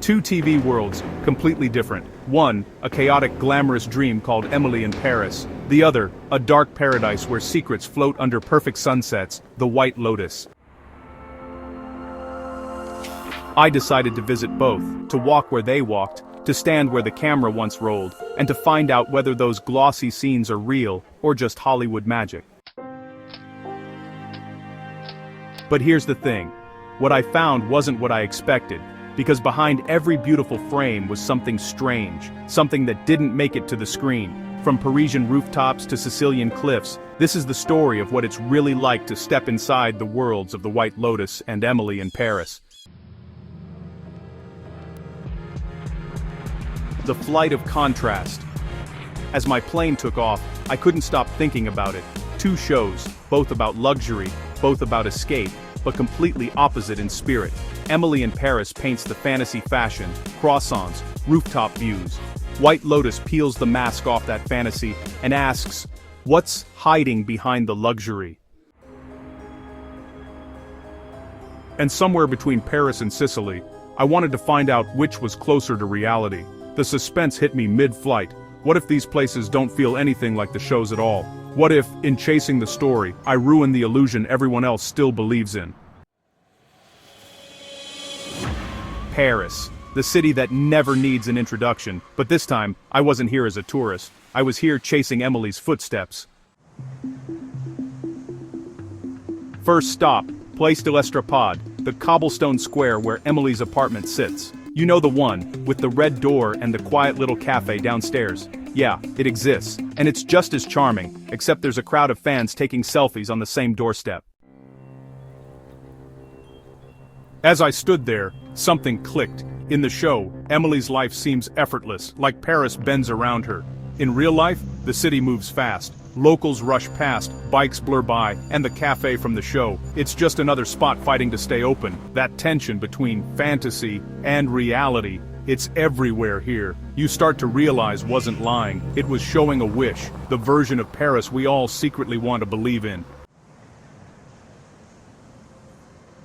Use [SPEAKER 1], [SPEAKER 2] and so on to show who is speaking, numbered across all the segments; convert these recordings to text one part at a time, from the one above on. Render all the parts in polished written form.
[SPEAKER 1] Two TV worlds, completely different. One, a chaotic glamorous dream called Emily in Paris. The other, a dark paradise where secrets float under perfect sunsets, the White Lotus. I decided to visit both, to walk where they walked, to stand where the camera once rolled, and to find out whether those glossy scenes are real, or just Hollywood magic. But here's the thing. What I found wasn't what I expected, because behind every beautiful frame was something strange, something that didn't make it to the screen. From Parisian rooftops to Sicilian cliffs, this is the story of what it's really like to step inside the worlds of the White Lotus and Emily in Paris. The flight of contrast. As my plane took off, I couldn't stop thinking about it. Two shows, both about luxury, both about escape, but completely opposite in spirit. Emily in Paris paints the fantasy fashion, croissants, rooftop views. White Lotus peels the mask off that fantasy and asks, what's hiding behind the luxury? And somewhere between Paris and Sicily, I wanted to find out which was closer to reality. The suspense hit me mid-flight. What if these places don't feel anything like the shows at all? What if, in chasing the story, I ruin the illusion everyone else still believes in? Paris, the city that never needs an introduction, but this time, I wasn't here as a tourist. I was here chasing Emily's footsteps. First stop, Place de l'Estrapade, the cobblestone square where Emily's apartment sits. You know the one, with the red door and the quiet little cafe downstairs. Yeah, it exists, and it's just as charming, except there's a crowd of fans taking selfies on the same doorstep. As I stood there, something clicked. In the show, Emily's life seems effortless, like Paris bends around her. In real life, the city moves fast. Locals rush past, bikes blur by, and the cafe from the show. It's just another spot fighting to stay open. That tension between fantasy and reality, it's everywhere here. You start to realize wasn't lying. It was showing a wish, the version of Paris we all secretly want to believe in.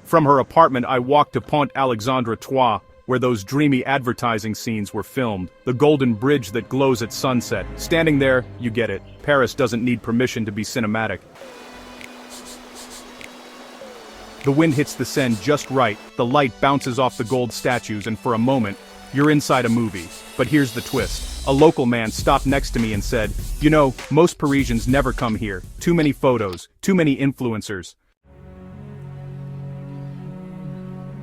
[SPEAKER 1] From her apartment I walked to Pont Alexandre III, where those dreamy advertising scenes were filmed. The golden bridge that glows at sunset. Standing there, you get it. Paris doesn't need permission to be cinematic. The wind hits the Seine just right, the light bounces off the gold statues, and for a moment, you're inside a movie. But here's the twist. A local man stopped next to me and said, "You know, most Parisians never come here. Too many photos, too many influencers."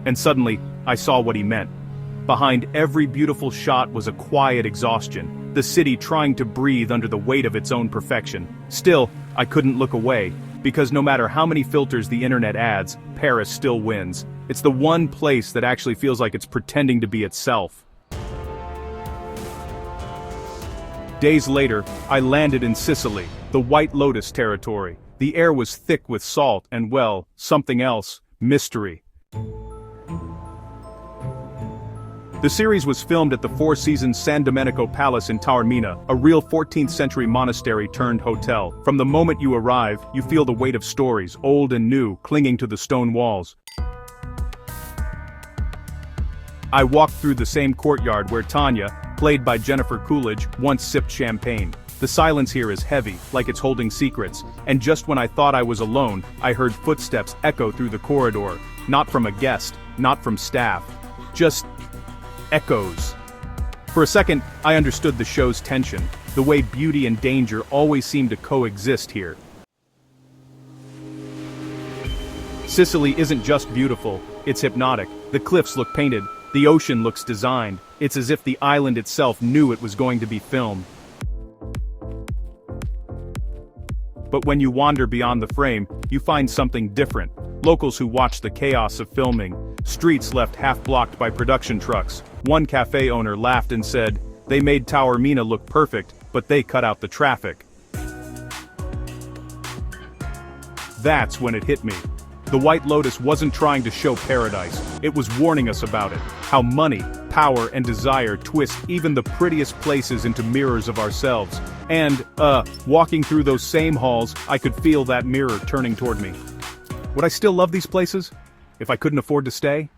[SPEAKER 1] And suddenly, I saw what he meant. Behind every beautiful shot was a quiet exhaustion, the city trying to breathe under the weight of its own perfection. Still, I couldn't look away, because no matter how many filters the internet adds, Paris still wins. It's the one place that actually feels like it's pretending to be itself. Days later, I landed in Sicily, the White Lotus territory. The air was thick with salt and, well, something else, mystery. The series was filmed at the Four Seasons San Domenico Palace in Taormina, a real 14th century monastery turned hotel. From the moment you arrive, you feel the weight of stories, old and new, clinging to the stone walls. I walked through the same courtyard where Tanya, played by Jennifer Coolidge, once sipped champagne. The silence here is heavy, like it's holding secrets, and just when I thought I was alone, I heard footsteps echo through the corridor. Not from a guest, not from staff. Just echoes. For a second, I understood the show's tension, the way beauty and danger always seem to coexist here. Sicily isn't just beautiful, it's hypnotic. The cliffs look painted, the ocean looks designed. It's as if the island itself knew it was going to be filmed. But when you wander beyond the frame, you find something different. Locals who watch the chaos of filming, streets left half-blocked by production trucks. One cafe owner laughed and said, "They made Taormina look perfect, but they cut out the traffic." That's when it hit me. The White Lotus wasn't trying to show paradise, it was warning us about it. How money, power, and desire twist even the prettiest places into mirrors of ourselves. And, walking through those same halls, I could feel that mirror turning toward me. Would I still love these places if I couldn't afford to stay?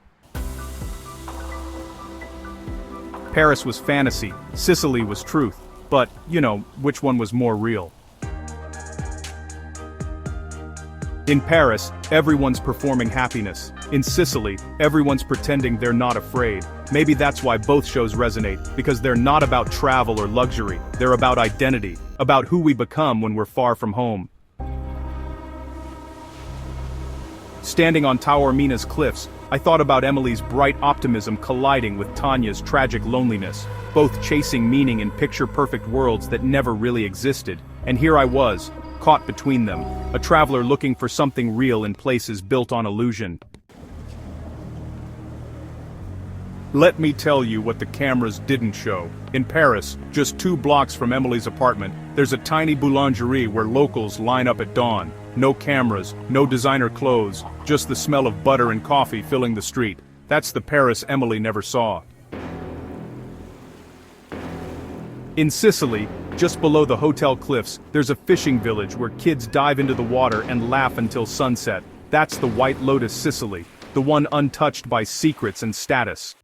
[SPEAKER 1] Paris was fantasy, Sicily was truth. But, which one was more real? In Paris, everyone's performing happiness. In Sicily, everyone's pretending they're not afraid. Maybe that's why both shows resonate, because they're not about travel or luxury, they're about identity, about who we become when we're far from home. Standing on Taormina's cliffs, I thought about Emily's bright optimism colliding with Tanya's tragic loneliness, both chasing meaning in picture-perfect worlds that never really existed, and here I was, caught between them, a traveler looking for something real in places built on illusion. Let me tell you what the cameras didn't show. In Paris, just 2 blocks from Emily's apartment, there's a tiny boulangerie where locals line up at dawn. No cameras, no designer clothes, just the smell of butter and coffee filling the street. That's the Paris Emily never saw. In Sicily, just below the hotel cliffs, there's a fishing village where kids dive into the water and laugh until sunset. That's the White Lotus Sicily, the one untouched by secrets and status.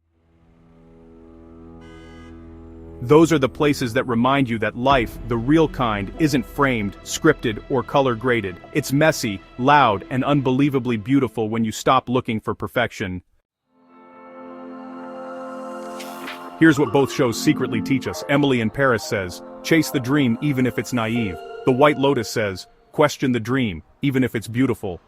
[SPEAKER 1] Those are the places that remind you that life, the real kind, isn't framed, scripted, or color-graded. It's messy, loud, and unbelievably beautiful when you stop looking for perfection. Here's what both shows secretly teach us. Emily in Paris says, chase the dream even if it's naive. The White Lotus says, question the dream, even if it's beautiful.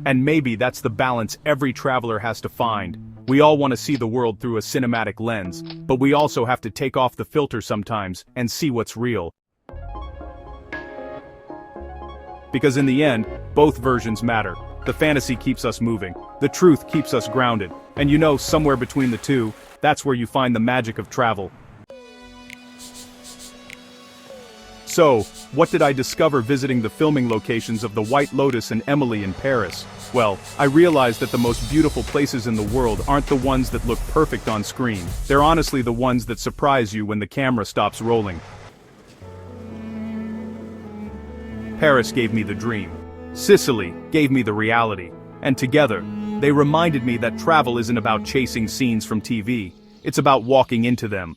[SPEAKER 1] And maybe that's the balance every traveler has to find. We all want to see the world through a cinematic lens, but we also have to take off the filter sometimes and see what's real. Because in the end, both versions matter. The fantasy keeps us moving, the truth keeps us grounded, and somewhere between the two, that's where you find the magic of travel. So, what did I discover visiting the filming locations of The White Lotus and Emily in Paris? Well, I realized that the most beautiful places in the world aren't the ones that look perfect on screen. They're honestly the ones that surprise you when the camera stops rolling. Paris gave me the dream. Sicily gave me the reality. And together, they reminded me that travel isn't about chasing scenes from TV. It's about walking into them.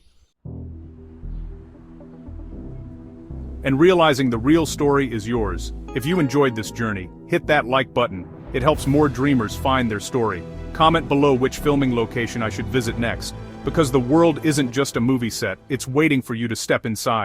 [SPEAKER 1] And realizing the real story is yours. If you enjoyed this journey, hit that like button. It helps more dreamers find their story. Comment below which filming location I should visit next. Because the world isn't just a movie set, it's waiting for you to step inside.